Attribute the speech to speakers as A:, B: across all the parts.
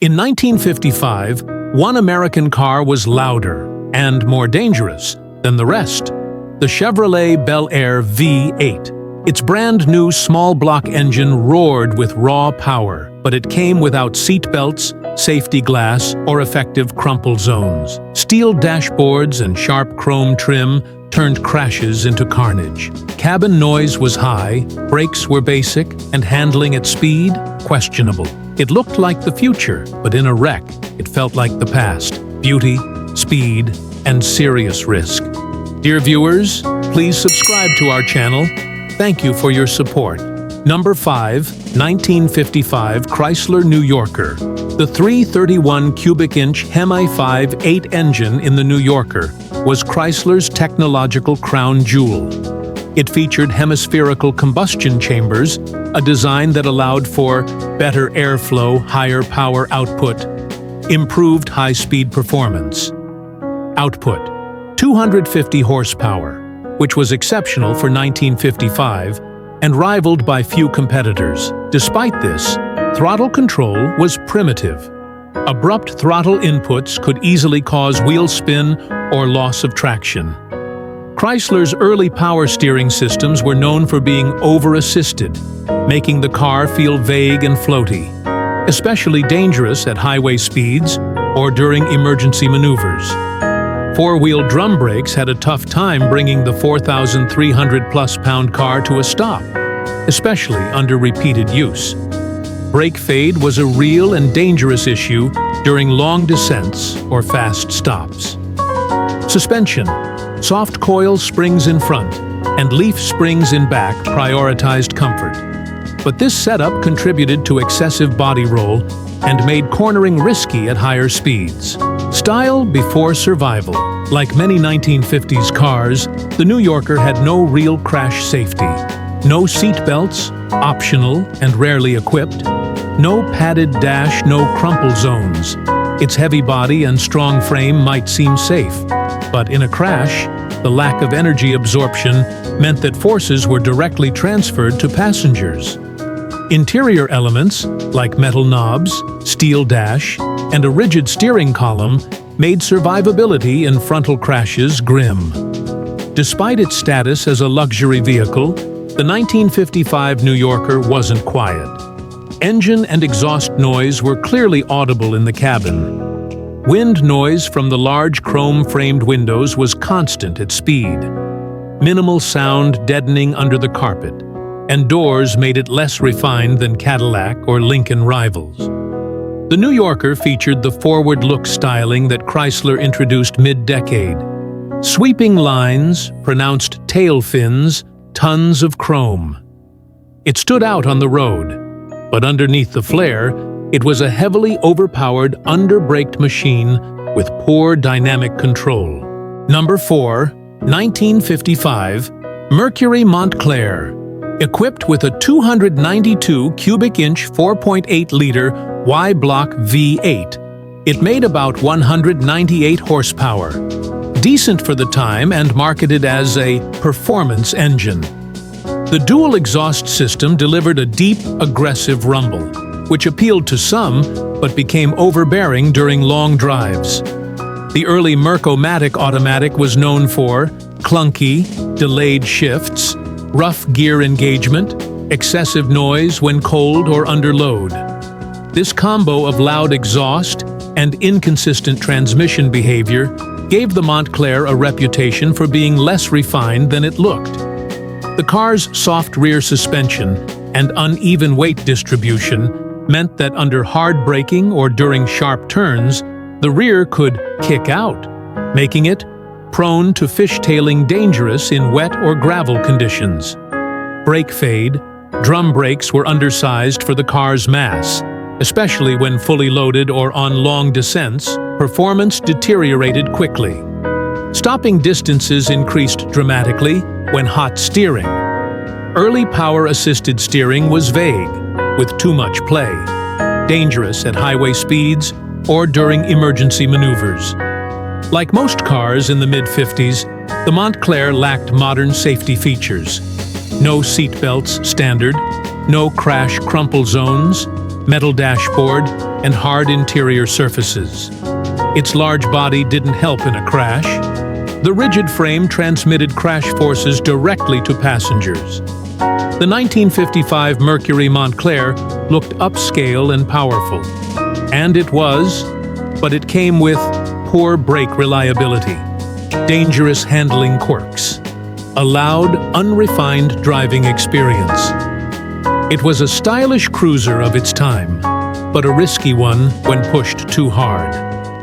A: In 1955, one American car was louder and more dangerous than the rest: the Chevrolet Bel Air V8. Its brand-new small-block engine roared with raw power, but it came without seat belts, safety glass, or effective crumple zones. Steel dashboards and sharp chrome trim turned crashes into carnage. Cabin noise was high, brakes were basic, and handling at speed, questionable. It looked like the future, but in a wreck, it felt like the past. Beauty, speed, and serious risk. Dear viewers, please subscribe to our channel. Thank you for your support. Number 5, 1955 Chrysler New Yorker. The 331 cubic inch Hemi 5.8 engine in the New Yorker was Chrysler's technological crown jewel. It featured hemispherical combustion chambers, a design that allowed for better airflow, higher power output, improved high-speed performance. Output: 250 horsepower, which was exceptional for 1955 and rivaled by few competitors. Despite this, throttle control was primitive. Abrupt throttle inputs could easily cause wheel spin or loss of traction. Chrysler's early power steering systems were known for being over-assisted, making the car feel vague and floaty, especially dangerous at highway speeds or during emergency maneuvers. Four-wheel drum brakes had a tough time bringing the 4,300-plus-pound car to a stop, especially under repeated use. Brake fade was a real and dangerous issue during long descents or fast stops. Suspension: soft coil springs in front and leaf springs in back prioritized comfort. But this setup contributed to excessive body roll and made cornering risky at higher speeds. Style before survival. Like many 1950s cars, the New Yorker had no real crash safety. No seat belts, optional and rarely equipped. No padded dash, no crumple zones. Its heavy body and strong frame might seem safe, but in a crash, the lack of energy absorption meant that forces were directly transferred to passengers. Interior elements, like metal knobs, steel dash, and a rigid steering column, made survivability in frontal crashes grim. Despite its status as a luxury vehicle, the 1955 New Yorker wasn't quiet. Engine and exhaust noise were clearly audible in the cabin. Wind noise from the large chrome-framed windows was constant at speed. Minimal sound deadening under the carpet, and doors made it less refined than Cadillac or Lincoln rivals. The New Yorker featured the forward-look styling that Chrysler introduced mid-decade. Sweeping lines, pronounced tail fins, tons of chrome. It stood out on the road, but underneath the flare, it was a heavily overpowered, under-braked machine with poor dynamic control. Number 4, 1955 Mercury Montlair. Equipped with a 292 cubic inch 4.8-liter Y-block V8, it made about 198 horsepower. Decent for the time and marketed as a performance engine. The dual exhaust system delivered a deep, aggressive rumble, which appealed to some but became overbearing during long drives. The early Merco-Matic automatic was known for clunky, delayed shifts, rough gear engagement, excessive noise when cold or under load. This combo of loud exhaust and inconsistent transmission behavior gave the Montlair a reputation for being less refined than it looked. The car's soft rear suspension and uneven weight distribution meant that under hard braking or during sharp turns, the rear could kick out, making it prone to fishtailing dangerous in wet or gravel conditions. Brake fade: drum brakes were undersized for the car's mass. Especially when fully loaded or on long descents, performance deteriorated quickly. Stopping distances increased dramatically when hot steering. Early power-assisted steering was vague, with too much play, dangerous at highway speeds or during emergency maneuvers. Like most cars in the mid-50s, the Montlair lacked modern safety features. No seat belts standard, no crash crumple zones, metal dashboard, and hard interior surfaces. Its large body didn't help in a crash. The rigid frame transmitted crash forces directly to passengers. The 1955 Mercury Montlair looked upscale and powerful. And it was, but it came with poor brake reliability, dangerous handling quirks, a loud, unrefined driving experience. It was a stylish cruiser of its time, but a risky one when pushed too hard.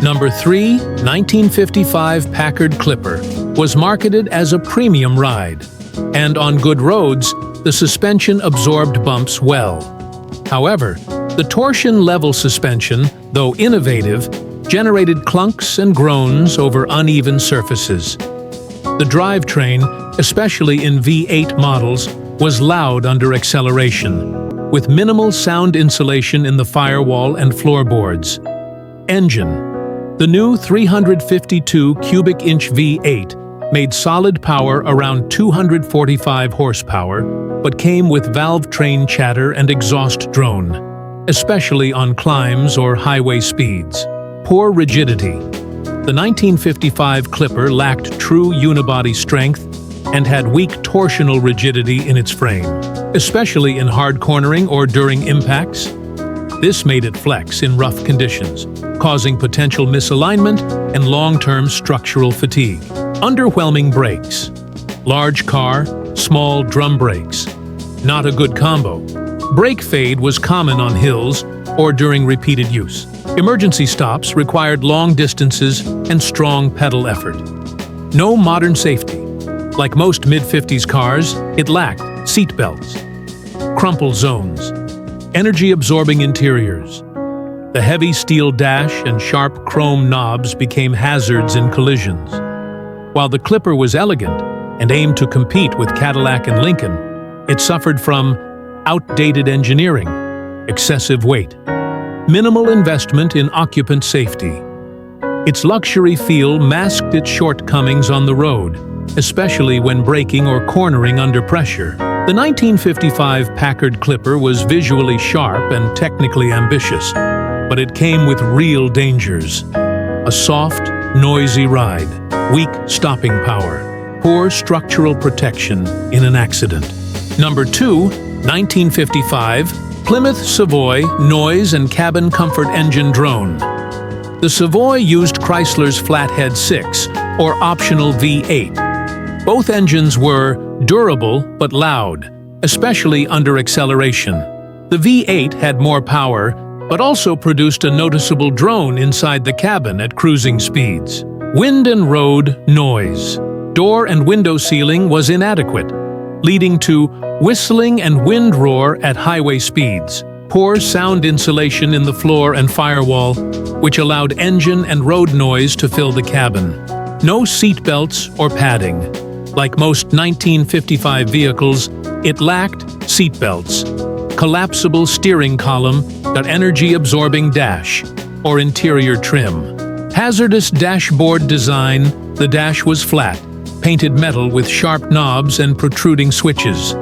A: Number 3, 1955 Packard Clipper, was marketed as a premium ride, and on good roads, the suspension absorbed bumps well. However, the torsion-level suspension, though innovative, generated clunks and groans over uneven surfaces. The drivetrain, especially in V8 models, was loud under acceleration, with minimal sound insulation in the firewall and floorboards. Engine. The new 352 cubic inch V8 made solid power around 245 horsepower, but came with valve train chatter and exhaust drone, especially on climbs or highway speeds. Poor rigidity. The 1955 Clipper lacked true unibody strength and had weak torsional rigidity in its frame, especially in hard cornering or during impacts. This made it flex in rough conditions, causing potential misalignment and long-term structural fatigue. Underwhelming brakes. Large car, small drum brakes. Not a good combo. Brake fade was common on hills or during repeated use. Emergency stops required long distances and strong pedal effort. No modern safety. Like most mid-50s cars, it lacked seat belts, crumple zones, energy-absorbing interiors. The heavy steel dash and sharp chrome knobs became hazards in collisions. While the Clipper was elegant and aimed to compete with Cadillac and Lincoln, it suffered from outdated engineering, excessive weight, minimal investment in occupant safety. Its luxury feel masked its shortcomings on the road, especially when braking or cornering under pressure. The 1955 Packard Clipper was visually sharp and technically ambitious, but it came with real dangers. A soft, noisy ride, weak stopping power, poor structural protection in an accident. Number 2, 1955 Plymouth Seavoy Noise and Cabin Comfort Engine Drone. The Seavoy used Chrysler's Flathead 6, or optional V8. Both engines were durable but loud, especially under acceleration. The V8 had more power, but also produced a noticeable drone inside the cabin at cruising speeds. Wind and road noise. Door and window sealing was inadequate, leading to whistling and wind roar at highway speeds. Poor sound insulation in the floor and firewall, which allowed engine and road noise to fill the cabin. No seat belts or padding. Like most 1955 vehicles, it lacked seat belts, collapsible steering column, an energy-absorbing dash, or interior trim. Hazardous dashboard design. The dash was flat, painted metal with sharp knobs and protruding switches.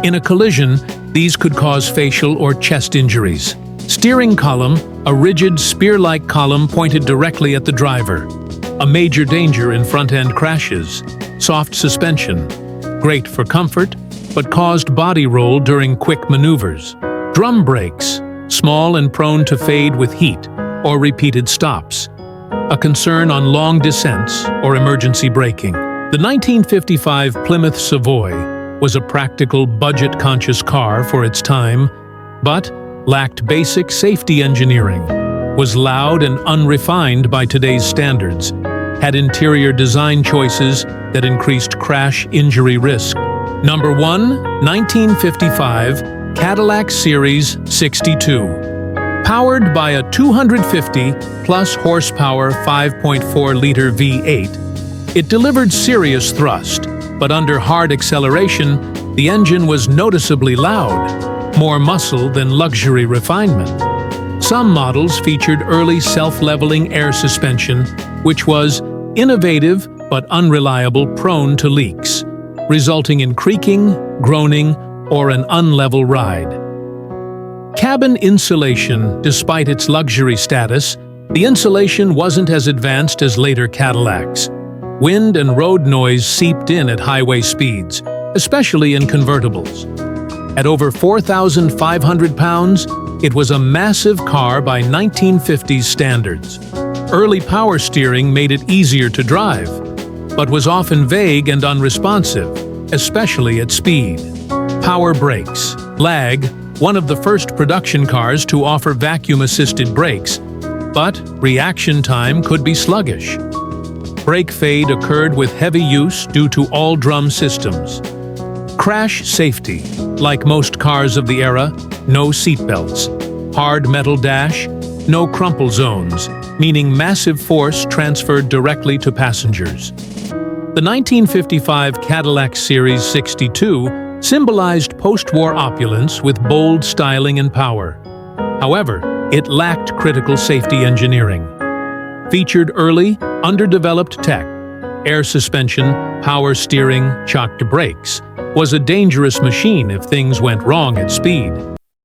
A: In a collision, these could cause facial or chest injuries. Steering column, a rigid spear-like column pointed directly at the driver. A major danger in front-end crashes. Soft suspension, great for comfort, but caused body roll during quick maneuvers. Drum brakes, small and prone to fade with heat or repeated stops. A concern on long descents or emergency braking. The 1955 Plymouth Seavoy was a practical, budget-conscious car for its time, but lacked basic safety engineering, was loud and unrefined by today's standards, had interior design choices that increased crash injury risk. Number 1, 1955 Cadillac Series 62. Powered by a 250-plus horsepower 5.4-liter V8, it delivered serious thrust, but under hard acceleration, the engine was noticeably loud, more muscle than luxury refinement. Some models featured early self-leveling air suspension, which was innovative but unreliable, prone to leaks, resulting in creaking, groaning, or an unlevel ride. Cabin insulation. Despite its luxury status, the insulation wasn't as advanced as later Cadillacs. Wind and road noise seeped in at highway speeds, especially in convertibles. At over 4,500 pounds, it was a massive car by 1950s standards. Early power steering made it easier to drive, but was often vague and unresponsive, especially at speed. Power brakes. Lag, one of the first production cars to offer vacuum-assisted brakes, but reaction time could be sluggish. Brake fade occurred with heavy use due to all-drum systems. Crash safety. Like most cars of the era, no seatbelts. Hard metal dash, no crumple zones, meaning massive force transferred directly to passengers. The 1955 Cadillac Series 62 symbolized post-war opulence with bold styling and power. However, it lacked critical safety engineering. Featured early, underdeveloped tech, air suspension, power steering, chocked brakes, was a dangerous machine if things went wrong at speed.